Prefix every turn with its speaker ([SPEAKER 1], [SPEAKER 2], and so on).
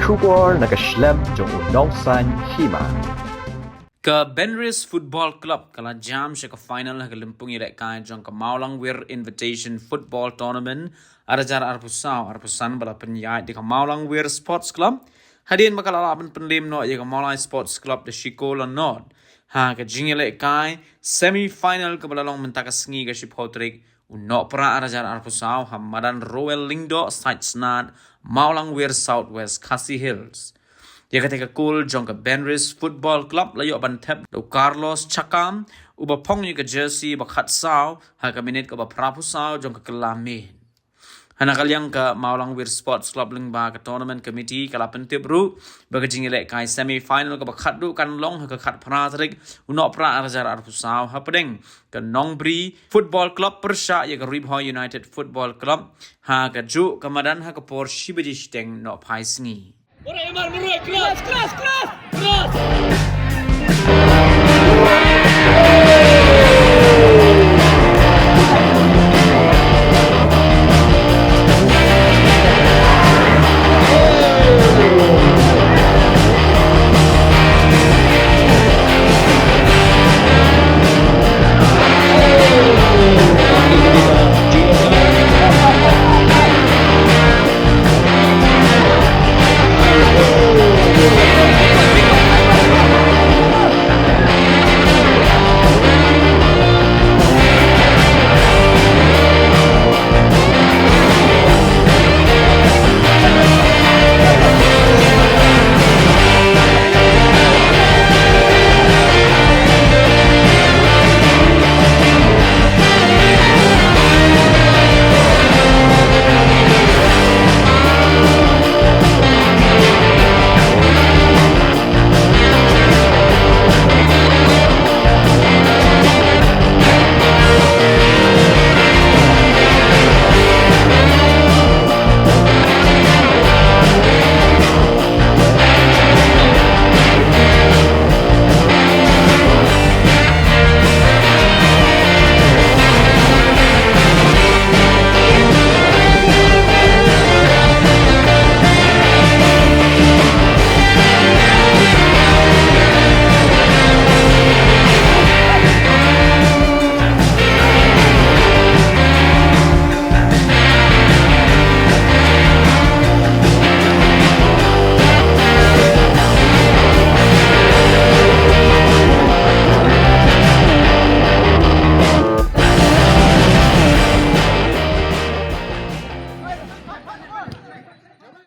[SPEAKER 1] Shubor na kashlem jong unongsan hima.
[SPEAKER 2] Ka Benris Football Club kala jam siya ka final na kalimpung irek kaya jong ka Maulang Wir Invitation Football Tournament arajar arpusan bala penyait di ka Maulang Wir Sports Club hadin makalalaban penlim no ya ka Maulang Sports Club de Shikola Nord ha ka jingile kai semi final ka balalong mentaka sngi ka shipotrik unok pra arajar arpusau hamadan Royal Lingdo site snad Maulang Wir Southwest Khasi Hills. Dia ketika cool jong ke Benris Football Club layo bantep do Carlos Chakam uba pong yu ke jersey bakat saw ha ka minit ke ba prapu saw jong ke kelamin. Hana kalyang ke Maulang Wir Sports Club ling ba ke tournament committee kala pentip ru ba ke jingile kai semi final ke bakat du kan long ha ke kat pratrik unok pra arajar arpu saw ha pedeng ke Nongbri Football Club persya ya ke Ribho United Football Club ha ke ju kemadan ha ke por shibedish teng no pai sngi.
[SPEAKER 3] Keras!